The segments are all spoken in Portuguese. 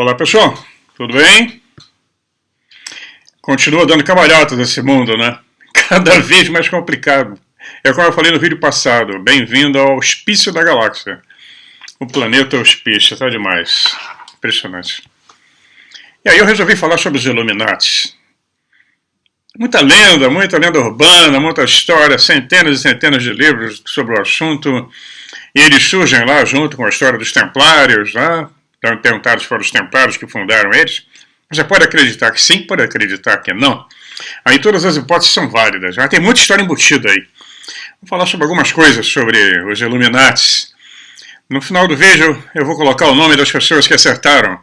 Olá pessoal, tudo bem? Continua dando cambalhotas esse mundo, né? Cada vez mais complicado. É como eu falei no vídeo passado, bem-vindo ao Hospício da Galáxia. O planeta Hospício, tá demais. Impressionante. E aí eu resolvi falar sobre os Illuminati. Muita lenda urbana, muita história, centenas e centenas de livros sobre o assunto. E eles surgem lá junto com a história dos Templários, né? Então, perguntados foram os Templários que fundaram eles. Você pode acreditar que sim, pode acreditar que não. Aí todas as hipóteses são válidas. Mas tem muita história embutida aí. Vou falar sobre algumas coisas sobre os Illuminati. No final do vídeo eu vou colocar o nome das pessoas que acertaram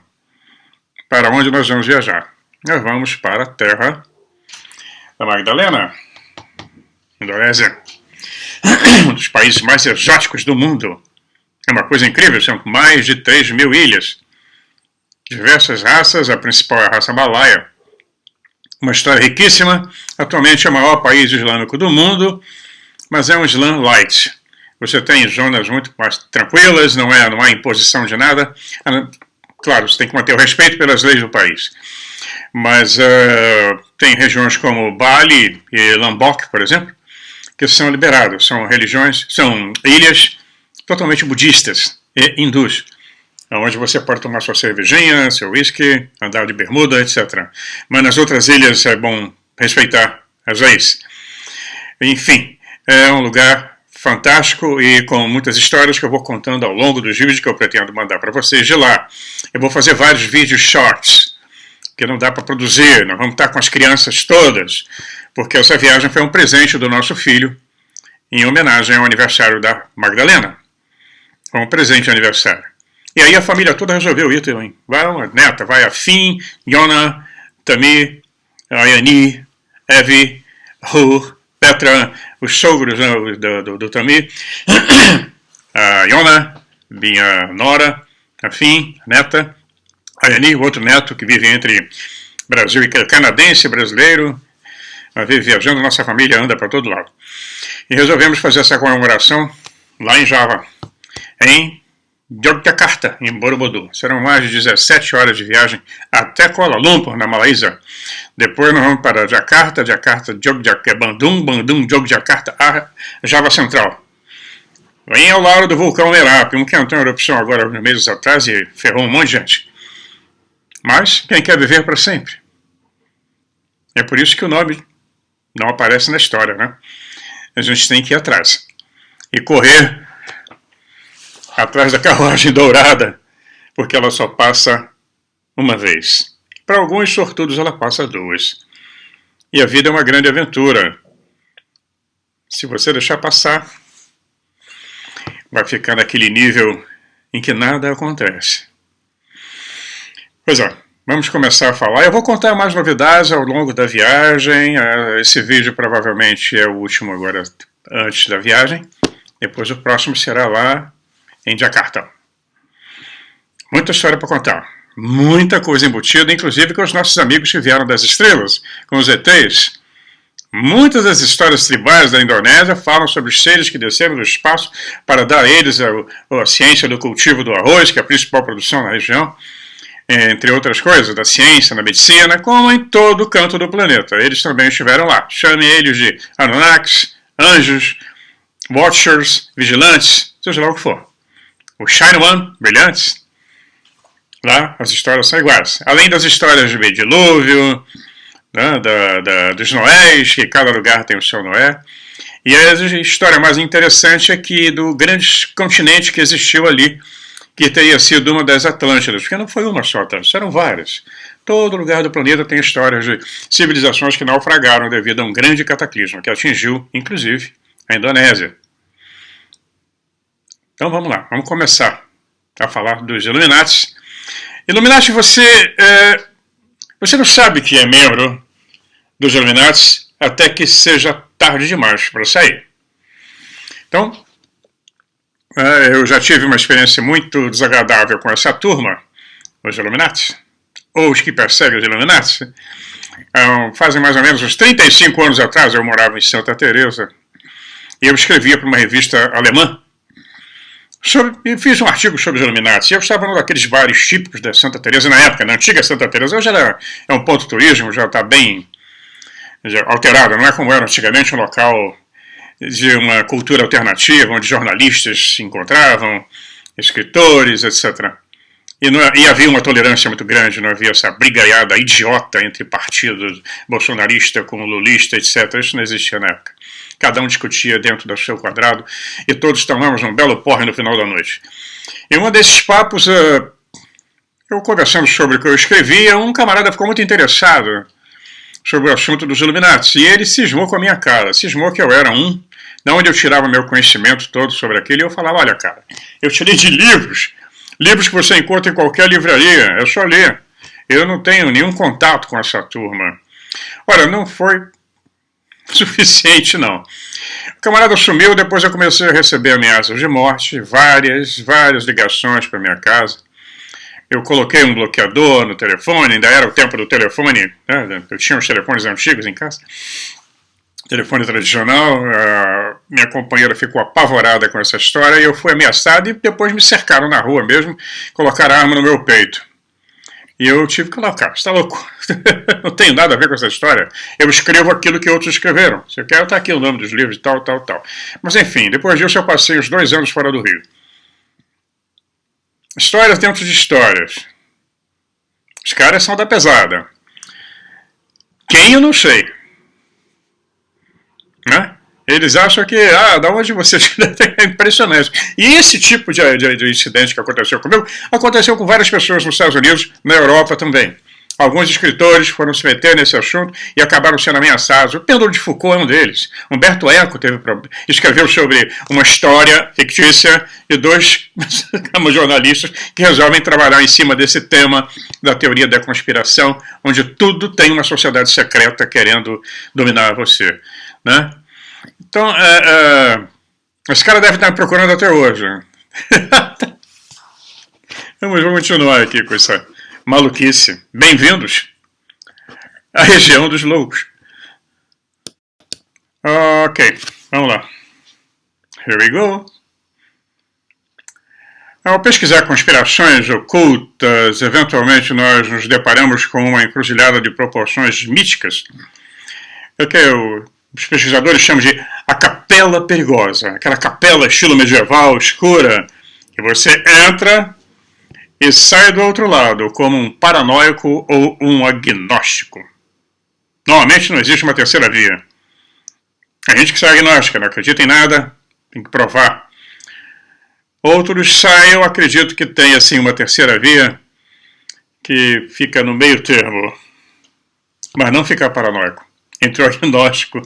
para onde nós vamos viajar. Nós vamos para a Terra da Magdalena, Indonésia. Um dos países mais exóticos do mundo. É uma coisa incrível, são mais de 3.000 ilhas. Diversas raças, a principal é a raça Malaia. Uma história riquíssima, atualmente é o maior país islâmico do mundo, mas é um Islã light. Você tem zonas muito mais tranquilas, não há imposição de nada. Claro, você tem que manter o respeito pelas leis do país. Mas tem regiões como Bali e Lombok, por exemplo, que são liberadas. São ilhas totalmente budistas e hindus, onde você pode tomar sua cervejinha, seu whisky, andar de bermuda, etc. Mas nas outras ilhas é bom respeitar as leis. Enfim, é um lugar fantástico e com muitas histórias que eu vou contando ao longo dos vídeos que eu pretendo mandar para vocês de lá. Eu vou fazer vários vídeos shorts, que não dá para produzir, nós vamos estar com as crianças todas, porque essa viagem foi um presente do nosso filho, em homenagem ao aniversário da Magdalena. Foi um presente de aniversário. E aí a família toda resolveu ir também. Vai a neta, vai a Finn, Yona, Tami, Ayani, Evie, Hur, Petra, os sogros do Tami, a Yona, minha nora, a Finn, a neta, Ayani, o outro neto que vive entre Brasil e canadense, brasileiro, vive viajando, nossa família anda para todo lado. E resolvemos fazer essa comemoração lá em Java, em Yogyakarta, em Borobudur. Serão mais de 17 horas de viagem até Kuala Lumpur, na Malásia. Depois nós vamos para Jakarta, Bandung, Yogyakarta, Java Central. Vem ao lado do vulcão Merapi, que entrou em erupção agora uns meses atrás e ferrou um monte de gente. Mas quem quer viver para sempre? É por isso que o nome não aparece na história, né? A gente tem que ir atrás e correr atrás da carruagem dourada, porque ela só passa uma vez. Para alguns sortudos ela passa duas. E a vida é uma grande aventura. Se você deixar passar, vai ficar naquele nível em que nada acontece. Pois é, vamos começar a falar. Eu vou contar mais novidades ao longo da viagem. Esse vídeo provavelmente é o último agora antes da viagem. Depois o próximo será lá em Jakarta. Muita história para contar. Muita coisa embutida, inclusive com os nossos amigos que vieram das estrelas, com os ETs. Muitas das histórias tribais da Indonésia falam sobre os seres que desceram do espaço para dar a eles a ciência do cultivo do arroz, que é a principal produção na região, entre outras coisas, da ciência, da medicina, como em todo canto do planeta. Eles também estiveram lá. Chame eles de Anunnakis, anjos, Watchers, vigilantes, seja lá o que for. O Shine One, brilhantes, lá as histórias são iguais. Além das histórias de dilúvio, né, dos Noés, que cada lugar tem o seu Noé. E a história mais interessante é que do grande continente que existiu ali, que teria sido uma das Atlântidas, porque não foi uma só Atlântida, eram várias. Todo lugar do planeta tem histórias de civilizações que naufragaram devido a um grande cataclismo, que atingiu, inclusive, a Indonésia. Então vamos lá, vamos começar a falar dos Illuminati. Illuminati, você não sabe que é membro dos Illuminati até que seja tarde demais para sair. Então, eu já tive uma experiência muito desagradável com essa turma, os Illuminati, ou os que perseguem os Illuminati. Fazem mais ou menos uns 35 anos atrás, eu morava em Santa Teresa, e eu escrevia para uma revista alemã E fiz um artigo sobre os Illuminati. Eu estava num daqueles bares típicos da Santa Teresa na época, na antiga Santa Teresa. Hoje é um ponto turístico, já está bem alterado, não é como era antigamente um local de uma cultura alternativa, onde jornalistas se encontravam, escritores, etc. E havia uma tolerância muito grande, não havia essa brigaiada idiota entre partidos bolsonarista com lulista, etc. Isso não existia na época. Cada um discutia dentro do seu quadrado e todos tomamos um belo porre no final da noite. Em um desses papos, eu conversando sobre o que eu escrevia, um camarada ficou muito interessado sobre o assunto dos Illuminati, e ele cismou com a minha cara, cismou que eu era de onde eu tirava meu conhecimento todo sobre aquilo, e eu falava, olha cara, eu tirei de livros que você encontra em qualquer livraria, é só ler, eu não tenho nenhum contato com essa turma. Ora, não foi suficiente não. O camarada sumiu, depois eu comecei a receber ameaças de morte, várias ligações para minha casa. Eu coloquei um bloqueador no telefone, ainda era o tempo do telefone, né? Eu tinha os telefones antigos em casa, telefone tradicional. Minha companheira ficou apavorada com essa história e eu fui ameaçado e depois me cercaram na rua mesmo, colocaram a arma no meu peito. E eu tive que falar, cara, você está louco? Não tenho nada a ver com essa história. Eu escrevo aquilo que outros escreveram. Se eu quero, está aqui o nome dos livros e tal. Mas enfim, depois disso eu passei os 2 anos fora do Rio. Histórias dentro de histórias. Os caras são da pesada. Quem eu não sei. Né? Eles acham que, da onde você é impressionante. E esse tipo de incidente que aconteceu comigo, aconteceu com várias pessoas nos Estados Unidos, na Europa também. Alguns escritores foram se meter nesse assunto e acabaram sendo ameaçados. O Pêndulo de Foucault é um deles. Humberto Eco escreveu sobre uma história fictícia de 2 jornalistas que resolvem trabalhar em cima desse tema da teoria da conspiração, onde tudo tem uma sociedade secreta querendo dominar você. Né? Então, esse cara deve estar me procurando até hoje. Vamos continuar aqui com essa maluquice. Bem-vindos à região dos loucos. Ok, vamos lá. Here we go. Ao pesquisar conspirações ocultas, eventualmente nós nos deparamos com uma encruzilhada de proporções míticas. Os pesquisadores chamam de a capela perigosa. Aquela capela estilo medieval, escura, que você entra e sai do outro lado como um paranoico ou um agnóstico. Normalmente não existe uma terceira via. A gente que sai agnóstica, não acredita em nada, tem que provar. Outros saem, eu acredito que tem assim uma terceira via que fica no meio termo, mas não fica paranoico, entre o agnóstico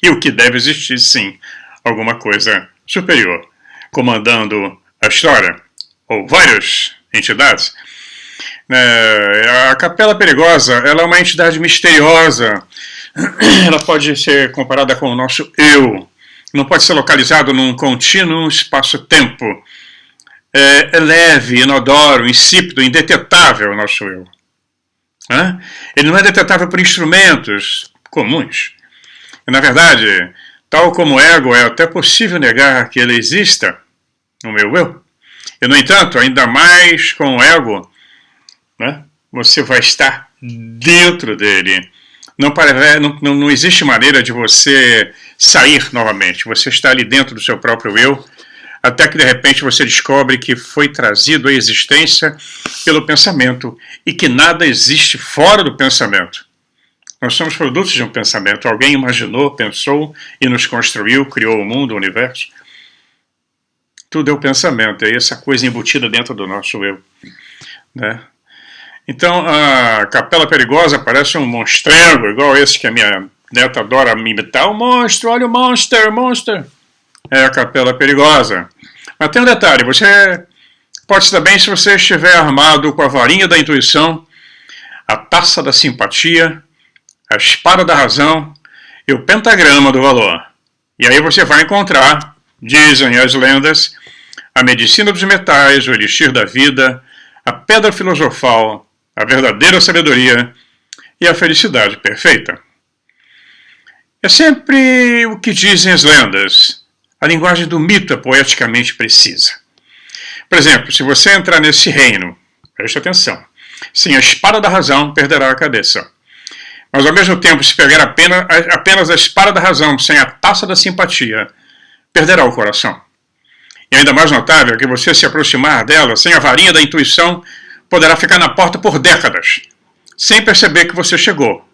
e o que deve existir sim, alguma coisa superior, comandando a história, ou várias entidades. A Capela Perigosa, ela é uma entidade misteriosa, ela pode ser comparada com o nosso eu, não pode ser localizado num contínuo espaço-tempo. É leve, inodoro, insípido, indetetável o nosso eu. Ele não é detetável por instrumentos comuns. E, na verdade, tal como o ego, é até possível negar que ele exista, no meu eu. E, no entanto, ainda mais com o ego, você vai estar dentro dele. Não existe maneira de você sair novamente. Você está ali dentro do seu próprio eu, até que de repente você descobre que foi trazido à existência pelo pensamento e que nada existe fora do pensamento. Nós somos produtos de um pensamento. Alguém imaginou, pensou e nos construiu, criou o mundo, o universo. Tudo é o pensamento, é essa coisa embutida dentro do nosso eu. Né? Então, a Capela Perigosa parece um monstrengo, igual esse que a minha neta adora me imitar. O monstro, olha o monster. É a Capela Perigosa. Mas tem um detalhe, você pode se dar bem se você estiver armado com a varinha da intuição, a taça da simpatia, a espada da razão e o pentagrama do valor. E aí você vai encontrar, dizem as lendas, a medicina dos metais, o elixir da vida, a pedra filosofal, a verdadeira sabedoria e a felicidade perfeita. É sempre o que dizem as lendas. A linguagem do mito é poeticamente precisa. Por exemplo, se você entrar nesse reino, preste atenção, sem a espada da razão, perderá a cabeça. Mas ao mesmo tempo, se pegar apenas a espada da razão, sem a taça da simpatia, perderá o coração. E ainda mais notável é que você se aproximar dela sem a varinha da intuição, poderá ficar na porta por décadas, sem perceber que você chegou.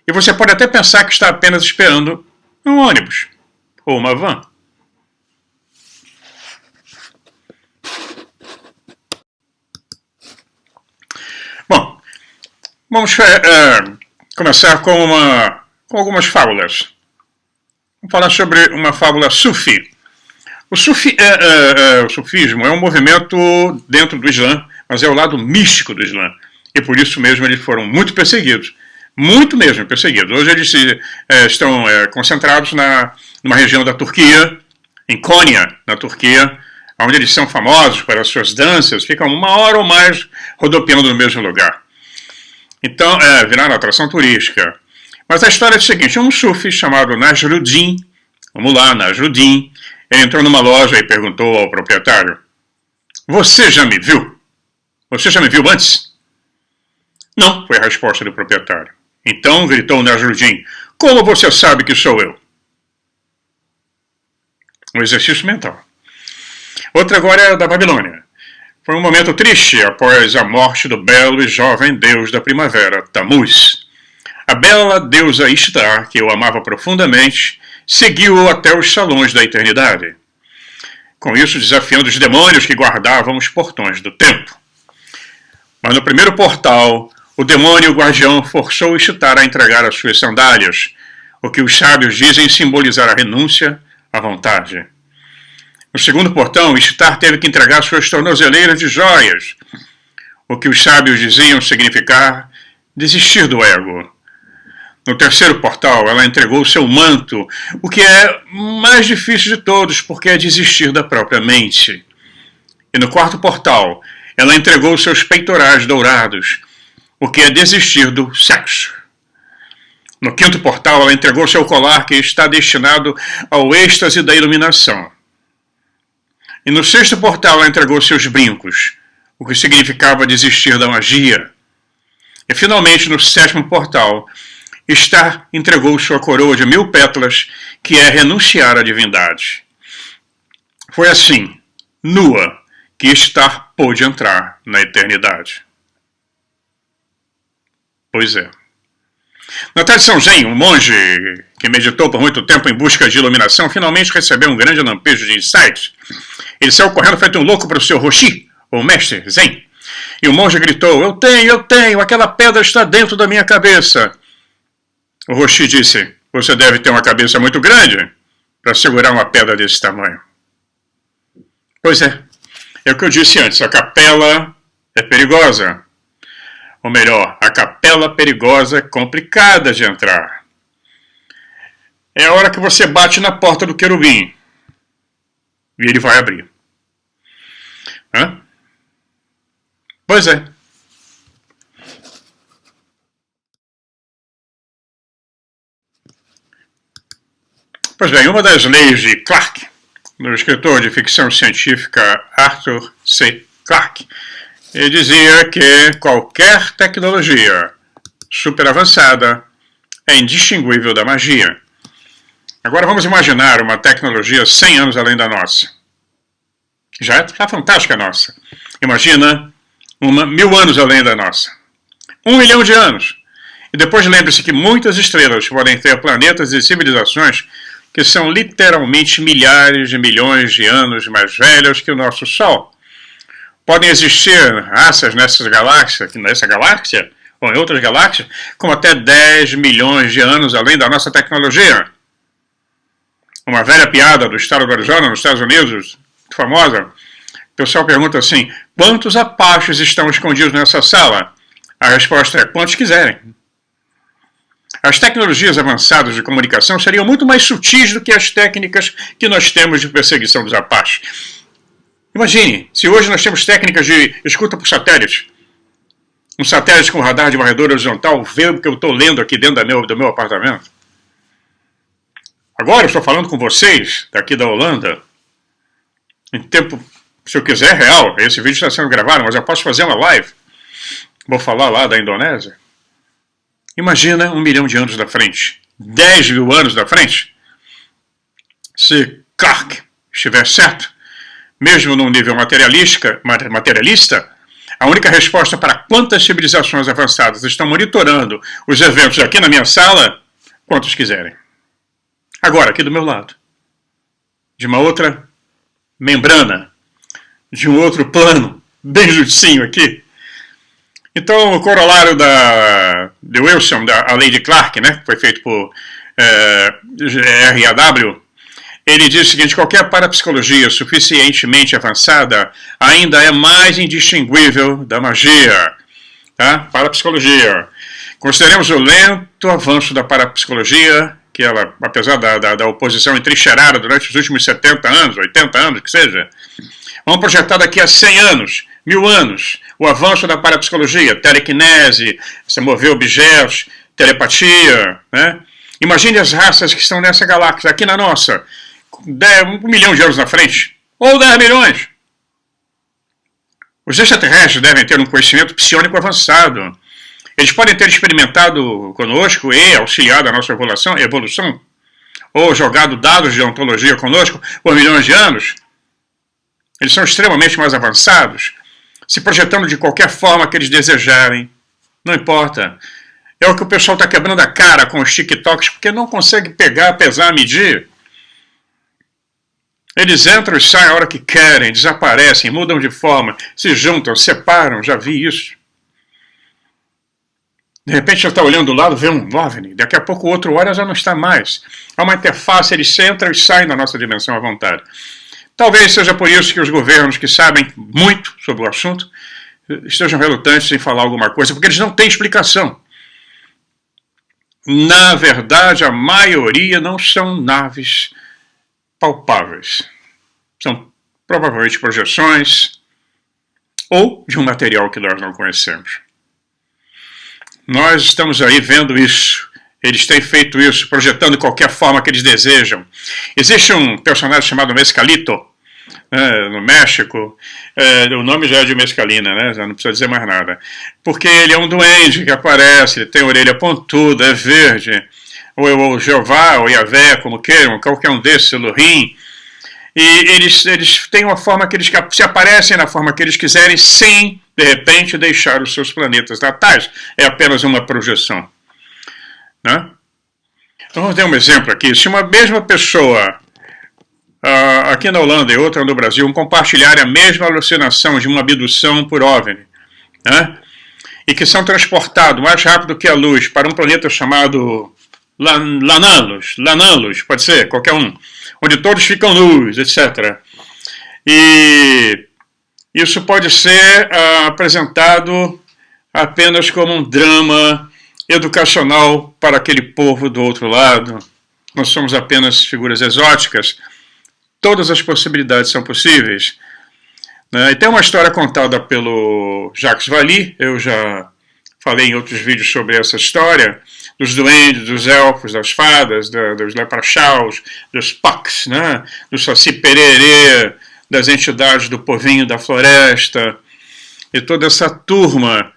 E você pode até pensar que está apenas esperando um ônibus ou uma van. Bom, vamos começar com algumas fábulas. Vamos falar sobre uma fábula sufi. O sufismo é um movimento dentro do Islã, mas é o lado místico do Islã. E por isso mesmo eles foram muito perseguidos. Muito mesmo perseguidos. Hoje eles estão concentrados numa região da Turquia, em Konya, na Turquia, onde eles são famosos pelas suas danças, ficam 1 hora ou mais rodopiando no mesmo lugar. Então, viraram atração turística. Mas a história é a seguinte: um sufi chamado Nasruddin, vamos lá, Nasruddin, ele entrou numa loja e perguntou ao proprietário: "Você já me viu? Você já me viu antes?" "Não", foi a resposta do proprietário. Então gritou Nasruddin: "Como você sabe que sou eu?" Um exercício mental. Outra agora é da Babilônia. Foi um momento triste após a morte do belo e jovem deus da primavera, Tammuz. A bela deusa Ishtar, que o amava profundamente, seguiu-o até os salões da eternidade, com isso desafiando os demônios que guardavam os portões do templo. Mas no primeiro portal, o demônio guardião forçou Ishtar a entregar as suas sandálias, o que os sábios dizem simbolizar a renúncia à vontade. No segundo portão, Ishtar teve que entregar suas tornozeleiras de joias, o que os sábios diziam significar desistir do ego. No terceiro portal, ela entregou seu manto, o que é mais difícil de todos, porque é desistir da própria mente. E no quarto portal, ela entregou seus peitorais dourados, o que é desistir do sexo. No quinto portal, ela entregou seu colar, que está destinado ao êxtase da iluminação. E no sexto portal, ela entregou seus brincos, o que significava desistir da magia. E finalmente, no sétimo portal, Ishtar entregou sua coroa de 1000 pétalas, que é renunciar à divindade. Foi assim, nua, que Ishtar pôde entrar na eternidade. Pois é. Na tradição Zen, um monge que meditou por muito tempo em busca de iluminação finalmente recebeu um grande lampejo de insight. Ele saiu correndo feito um louco para o seu Roshi, ou mestre Zen. E o monge gritou: eu tenho, aquela pedra está dentro da minha cabeça. O Roshi disse: você deve ter uma cabeça muito grande para segurar uma pedra desse tamanho. Pois é o que eu disse antes, a capela é perigosa. Ou melhor, a capela perigosa é complicada de entrar. É a hora que você bate na porta do querubim e ele vai abrir. Hã? Pois é. Pois bem, uma das leis de Clarke, do escritor de ficção científica Arthur C. Clarke, ele dizia que qualquer tecnologia super avançada é indistinguível da magia. Agora vamos imaginar uma tecnologia 100 anos além da nossa. Já é fantástica a nossa. Imagina uma 1000 anos além da nossa. 1 milhão de anos. E depois lembre-se que muitas estrelas podem ter planetas e civilizações que são literalmente milhares de milhões de anos mais velhas que o nosso Sol. Podem existir raças nessa galáxia, ou em outras galáxias, com até 10 milhões de anos além da nossa tecnologia. Uma velha piada do estado do Arizona, nos Estados Unidos, muito famosa, o pessoal pergunta assim: quantos Apaches estão escondidos nessa sala? A resposta é: quantos quiserem. As tecnologias avançadas de comunicação seriam muito mais sutis do que as técnicas que nós temos de perseguição dos Apaches. Imagine, se hoje nós temos técnicas de escuta por satélite. Um satélite com radar de varredura horizontal vê o que eu estou lendo aqui dentro do meu apartamento. Agora eu estou falando com vocês, daqui da Holanda, em tempo Se eu quiser, é real. Esse vídeo está sendo gravado, mas eu posso fazer uma live. Vou falar lá da Indonésia. Imagina 1 milhão de anos da frente. 10 mil anos da frente. Se Clarke estiver certo, mesmo num nível materialista, a única resposta para quantas civilizações avançadas estão monitorando os eventos aqui na minha sala, quantos quiserem. Agora, aqui do meu lado, de uma outra membrana, de um outro plano, bem juntinho aqui. Então, o corolário de Wilson, a lei de Clarke, né, que foi feito por RAW, ele diz o seguinte: qualquer parapsicologia suficientemente avançada ainda é mais indistinguível da magia. Tá? Parapsicologia. Consideremos o lento avanço da parapsicologia, que ela, apesar da oposição entrincheirada durante os últimos 70 anos, 80 anos, que seja, vamos projetar daqui a 100 anos, 1000 anos, o avanço da parapsicologia, telecinese, se mover objetos, telepatia, né? Imagine as raças que estão nessa galáxia, aqui na nossa, 1 milhão de anos na frente, ou 10 milhões. Os extraterrestres devem ter um conhecimento psiônico avançado. Eles podem ter experimentado conosco e auxiliado a nossa evolução, ou jogado dados de ontologia conosco por milhões de anos. Eles são extremamente mais avançados, se projetando de qualquer forma que eles desejarem. Não importa. É o que o pessoal está quebrando a cara com os TikToks, porque não consegue pegar, pesar, medir. Eles entram e saem a hora que querem, desaparecem, mudam de forma, se juntam, separam, já vi isso. De repente você está olhando do lado, vê um OVNI, daqui a pouco o outro olha já não está mais. Há uma interface, eles entram e saem da nossa dimensão à vontade. Talvez seja por isso que os governos que sabem muito sobre o assunto estejam relutantes em falar alguma coisa, porque eles não têm explicação. Na verdade, a maioria não são naves palpáveis. São provavelmente projeções ou de um material que nós não conhecemos. Nós estamos aí vendo isso. Eles têm feito isso, projetando de qualquer forma que eles desejam. Existe um personagem chamado Mescalito, no México. O nome já é de mescalina, né? Já não precisa dizer mais nada. Porque ele é um duende que aparece, ele tem a orelha pontuda, é verde. Ou Jeová, ou Yahvé, como queiram, qualquer um desses, Elohim. E eles têm uma forma que eles se aparecem na forma que eles quiserem, sem, de repente, deixar os seus planetas natais. É apenas uma projeção. Né? Então, vamos ter um exemplo aqui. Se uma mesma pessoa, aqui na Holanda e outra no Brasil, compartilharem a mesma alucinação de uma abdução por OVNI, né? E que são transportados mais rápido que a luz para um planeta chamado Lanalos, pode ser, qualquer um, onde todos ficam nus, etc. E isso pode ser apresentado apenas como um drama educacional para aquele povo do outro lado. Nós somos apenas figuras exóticas. Todas as possibilidades são possíveis. E tem uma história contada pelo Jacques Vallée, eu já falei em outros vídeos sobre essa história, dos duendes, dos elfos, das fadas, dos leprechauns, dos pucks, né? Do Saci Pererê, das entidades do povinho da floresta, e toda essa turma.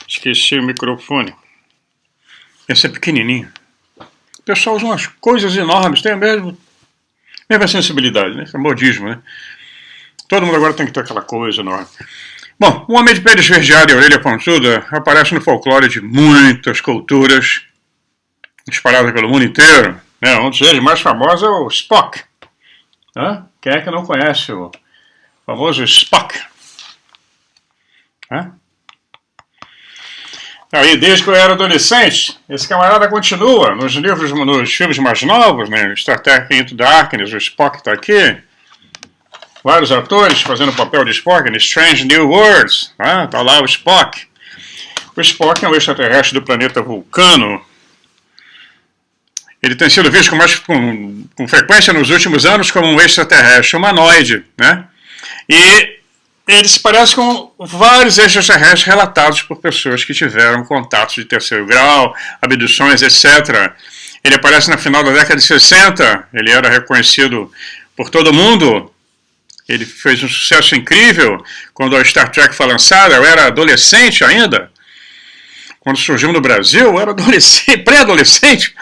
Esqueci o microfone. Esse é pequenininho. O pessoal usa umas coisas enormes, tem a mesma sensibilidade, né? Esse é modismo, né? Todo mundo agora tem que ter aquela coisa enorme. Bom, o homem de pele esverdeada e orelha pontuda aparece no folclore de muitas culturas espalhadas pelo mundo inteiro. Um dos deles mais famosos é o Spock. Quem é que não conhece o famoso Spock? Aí, desde que eu era adolescente, esse camarada continua nos livros, nos filmes mais novos, né? Star Trek Into Darkness, o Spock está aqui. Vários atores fazendo o papel de Spock, em Strange New Worlds, tá lá o Spock. O Spock é um extraterrestre do planeta Vulcano, Ele tem sido visto com frequência nos últimos anos como um extraterrestre humanoide, né? E ele se parece com vários extraterrestres relatados por pessoas que tiveram contatos de terceiro grau, abduções, etc. Ele aparece no final da década de 60, ele era reconhecido por todo mundo, ele fez um sucesso incrível quando a Star Trek foi lançada. Eu era adolescente ainda, quando surgiu no Brasil, eu era pré-adolescente,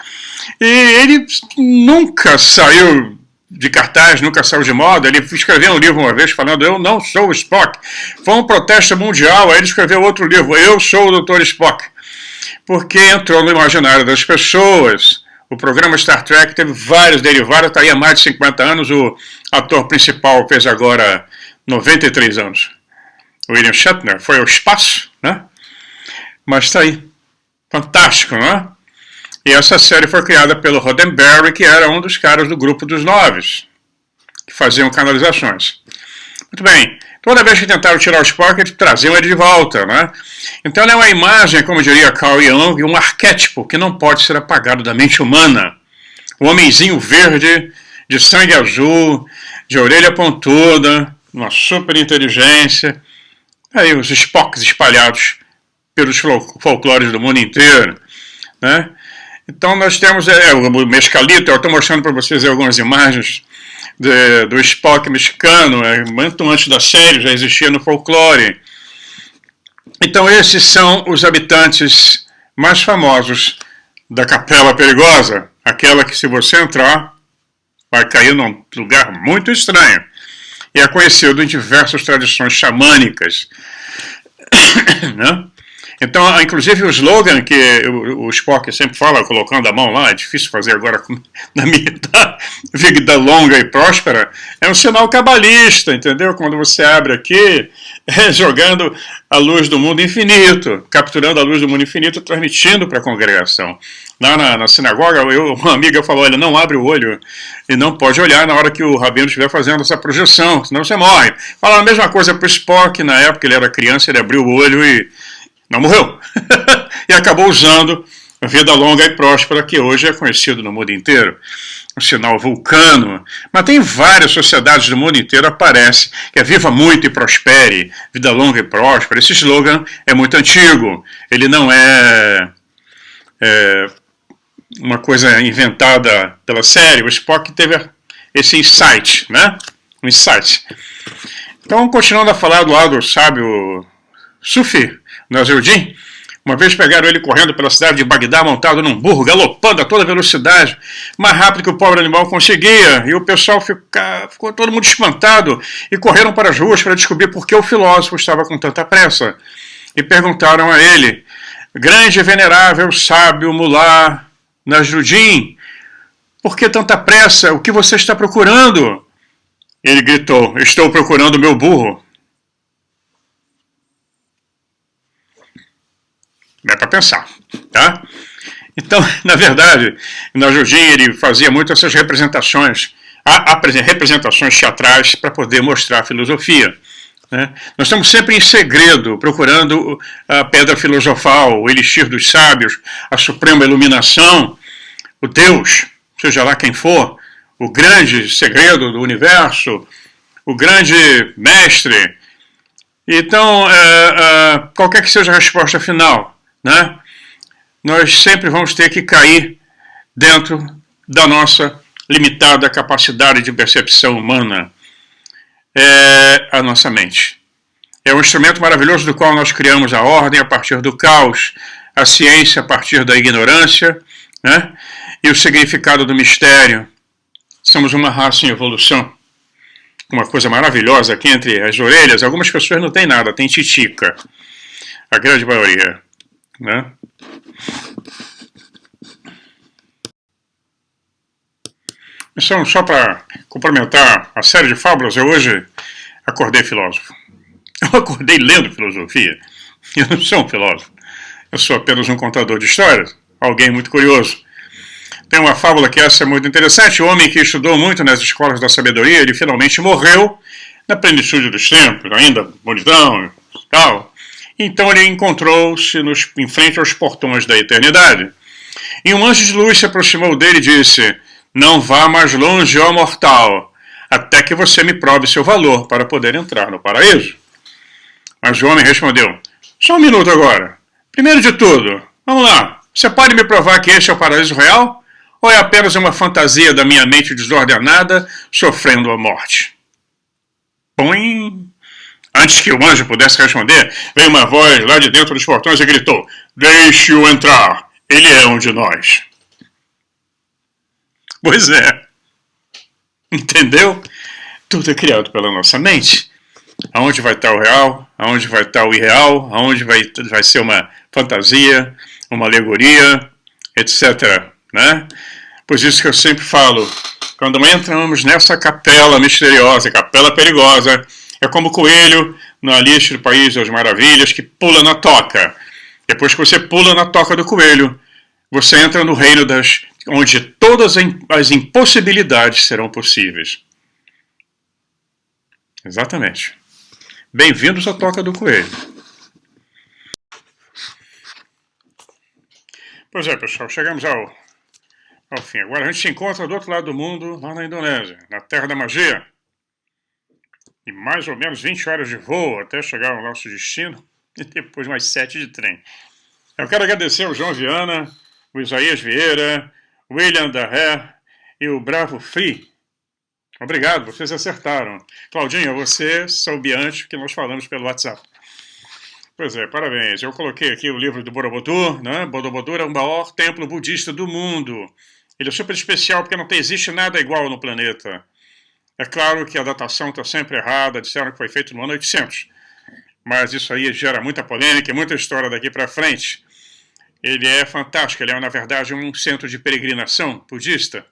e ele nunca saiu de cartaz, nunca saiu de moda. Ele escreveu um livro uma vez falando: eu não sou o Spock. Foi um protesto mundial, aí ele escreveu outro livro: eu sou o Dr. Spock, porque entrou no imaginário das pessoas. O programa Star Trek teve vários derivados, está aí há mais de 50 anos, o ator principal fez agora 93 anos. O William Shatner foi ao espaço, né? Mas está aí. Fantástico, não é? E essa série foi criada pelo Roddenberry, que era um dos caras do grupo dos Noves, que faziam canalizações. Muito bem. Toda vez que tentaram tirar o Spock, eles traziam ele de volta, né? Então ela é uma imagem, como diria Carl Jung, um arquétipo que não pode ser apagado da mente humana. O homenzinho verde, de sangue azul, de orelha pontuda, uma super inteligência. Aí os Spocks espalhados pelos folclores do mundo inteiro, né? Então nós temos o Mescalito. Eu estou mostrando para vocês algumas imagens do Spock mexicano, muito antes da série, já existia no folclore. Então esses são os habitantes mais famosos da Capela Perigosa, aquela que, se você entrar, vai cair num lugar muito estranho. E é conhecido em diversas tradições xamânicas, né? Então, inclusive o slogan que o Spock sempre fala, colocando a mão lá, é difícil fazer agora na minha vida longa e próspera, é um sinal cabalista, entendeu? Quando você abre aqui, jogando a luz do mundo infinito, capturando a luz do mundo infinito, transmitindo para a congregação. Lá na sinagoga, uma amiga falou: olha, não abre o olho e não pode olhar na hora que o rabino estiver fazendo essa projeção, senão você morre. Fala a mesma coisa para o Spock. Na época ele era criança, ele abriu o olho e não morreu. E acabou usando a vida longa e próspera, que hoje é conhecido no mundo inteiro. O sinal vulcano. Mas tem várias sociedades do mundo inteiro, aparece, que é viva muito e prospere, vida longa e próspera. Esse slogan é muito antigo. Ele não é uma coisa inventada pela série. O Spock teve esse insight, né? Um insight. Então, continuando a falar do lado do sábio Sufi Nasruddin, uma vez pegaram ele correndo pela cidade de Bagdá, montado num burro, galopando a toda velocidade, mais rápido que o pobre animal conseguia, e o pessoal ficou todo mundo espantado, e correram para as ruas para descobrir por que o filósofo estava com tanta pressa. E perguntaram a ele: grande e venerável sábio Mullah Nasruddin, por que tanta pressa? O que você está procurando? Ele gritou: estou procurando meu burro. É para pensar, tá? Então, na verdade, Nasruddin, ele fazia muito essas representações, representações teatrais para poder mostrar a filosofia, né? Nós estamos sempre em segredo, procurando a pedra filosofal, o elixir dos sábios, a suprema iluminação, o Deus, seja lá quem for, o grande segredo do universo, o grande mestre. Então, qualquer que seja a resposta final, né, nós sempre vamos ter que cair dentro da nossa limitada capacidade de percepção humana. É a nossa mente. É um instrumento maravilhoso do qual nós criamos a ordem a partir do caos, a ciência a partir da ignorância, né, e o significado do mistério. Somos uma raça em evolução. Uma coisa maravilhosa aqui entre as orelhas, algumas pessoas não têm nada, tem titica. A grande maioria, né? Então, só para complementar a série de fábulas, eu hoje acordei filósofo. Eu acordei lendo filosofia. Eu não sou um filósofo. Eu sou apenas um contador de histórias, alguém muito curioso. Tem uma fábula que essa é muito interessante. O homem que estudou muito nas escolas da sabedoria, ele finalmente morreu na plenitude dos tempos, ainda bonitão e tal. Então ele encontrou-se em frente aos portões da eternidade. E um anjo de luz se aproximou dele e disse: Não vá mais longe, ó mortal, até que você me prove seu valor para poder entrar no paraíso. Mas o homem respondeu: Só um minuto agora. Primeiro de tudo, vamos lá, você pode me provar que este é o paraíso real? Ou é apenas uma fantasia da minha mente desordenada sofrendo a morte? Põe. Antes que o anjo pudesse responder, veio uma voz lá de dentro dos portões e gritou: Deixe-o entrar, ele é um de nós. Pois é. Entendeu? Tudo é criado pela nossa mente. Aonde vai estar o real, aonde vai estar o irreal, aonde vai ser uma fantasia, uma alegoria, etc. Né? Pois isso que eu sempre falo, quando entramos nessa capela misteriosa, capela perigosa, é como o coelho no Alice do País das Maravilhas que pula na toca. Depois que você pula na toca do coelho, você entra no reino onde todas as impossibilidades serão possíveis. Exatamente. Bem-vindos à toca do coelho. Pois é, pessoal, chegamos ao fim. Agora a gente se encontra do outro lado do mundo, lá na Indonésia, na Terra da Magia. E mais ou menos 20 horas de voo até chegar ao nosso destino, e depois mais 7 de trem. Eu quero agradecer ao João Viana, o Isaías Vieira, o William Darré e o Bravo Free. Obrigado, vocês acertaram. Claudinha, você soube antes que nós falamos pelo WhatsApp. Pois é, parabéns. Eu coloquei aqui o livro do Borobudur, né? Borobudur é o maior templo budista do mundo. Ele é super especial porque não existe nada igual no planeta. É claro que a datação está sempre errada, disseram que foi feito no ano 800. Mas isso aí gera muita polêmica e muita história daqui para frente. Ele é fantástico, ele é, na verdade, um centro de peregrinação budista.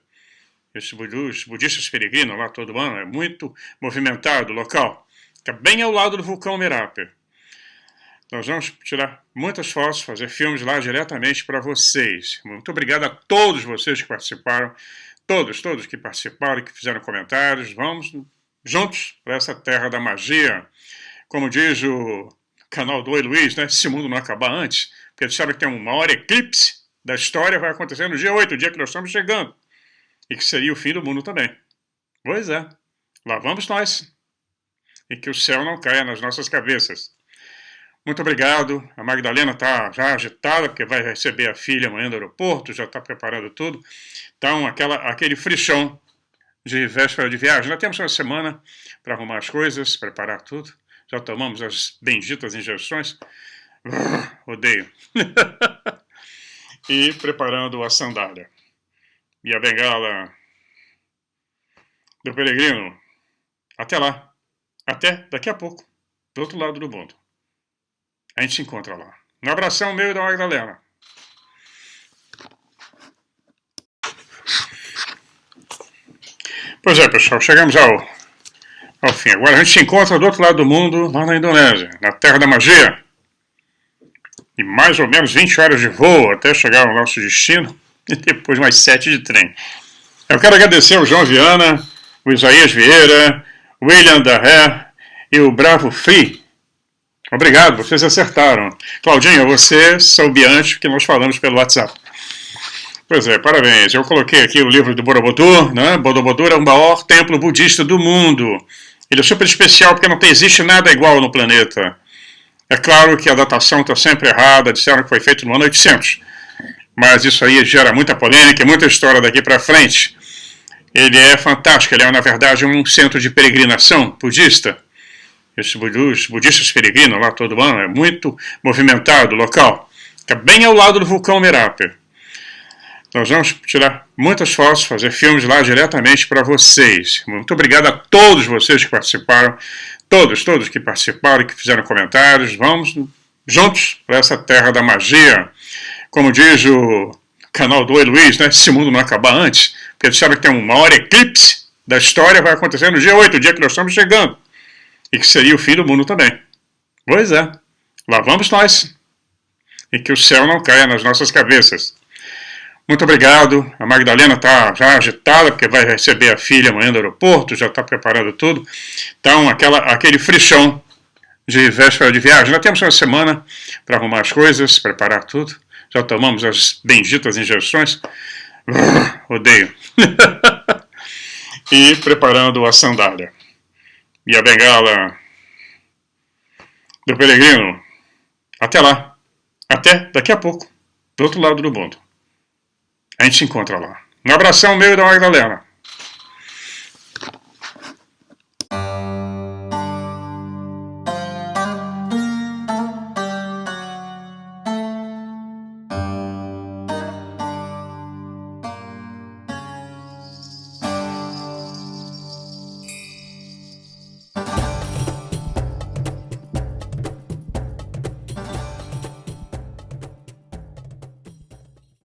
Os budistas peregrinam lá todo ano, é muito movimentado o local. Fica bem ao lado do vulcão Merapi. Nós vamos tirar muitas fotos, fazer filmes lá diretamente para vocês. Muito obrigado a todos vocês que participaram, todos que participaram, que fizeram comentários. Vamos juntos para essa terra da magia. Como diz o canal do Oi Luiz, né? Se o mundo não acabar antes, porque eles sabem que tem um maior eclipse da história, vai acontecer no dia 8, o dia que nós estamos chegando. E que seria o fim do mundo também. Pois é, lá vamos nós. E que o céu não caia nas nossas cabeças. Muito obrigado. A Magdalena está já agitada, porque vai receber a filha amanhã no aeroporto, já está preparando tudo. Então, aquele frichão de véspera de viagem. Já temos uma semana para arrumar as coisas, preparar tudo. Já tomamos as benditas injeções. Odeio. E preparando a sandália. E a bengala do peregrino. Até lá. Até daqui a pouco. Do outro lado do mundo. A gente se encontra lá. Um abração meu e da Magdalena. Pois é, pessoal. Chegamos ao fim. Agora a gente se encontra do outro lado do mundo, lá na Indonésia, na Terra da Magia. E mais ou menos 20 horas de voo até chegar ao nosso destino. E depois mais 7 de trem. Eu quero agradecer ao João Viana, o Isaías Vieira, o William Darré e o Bravo Free. Obrigado, vocês acertaram. Claudinha, você soube antes que nós falamos pelo WhatsApp. Pois é, parabéns. Eu coloquei aqui o livro do Borobudur, né? Borobudur é o maior templo budista do mundo. Ele é super especial porque não existe nada igual no planeta. É claro que a datação está sempre errada, disseram que foi feito no ano 800. Mas isso aí gera muita polêmica e muita história daqui para frente. Ele é fantástico, ele é, na verdade, um centro de peregrinação budista. Os budistas peregrinam lá todo ano, é muito movimentado o local. Fica bem ao lado do vulcão Merapi. Nós vamos tirar muitas fotos, fazer filmes lá diretamente para vocês. Muito obrigado a todos vocês que participaram, todos que participaram, que fizeram comentários. Vamos juntos para essa terra da magia. Como diz o canal do Oi Luiz, né? Se o mundo não acabar antes, porque eles sabem que tem um maior eclipse da história, vai acontecer no dia 8, o dia que nós estamos chegando. E que seria o fim do mundo também. Pois é, lá vamos nós. E que o céu não caia nas nossas cabeças. Muito obrigado. A Magdalena está já agitada, porque vai receber a filha amanhã no aeroporto, já está preparando tudo. Então, aquele frichão de véspera de viagem. Já temos uma semana para arrumar as coisas, preparar tudo. Já tomamos as benditas injeções. Odeio. E preparando a sandália. E a bengala do peregrino. Até lá. Até daqui a pouco. Do outro lado do mundo. A gente se encontra lá. Um abração meu e da Magdalena.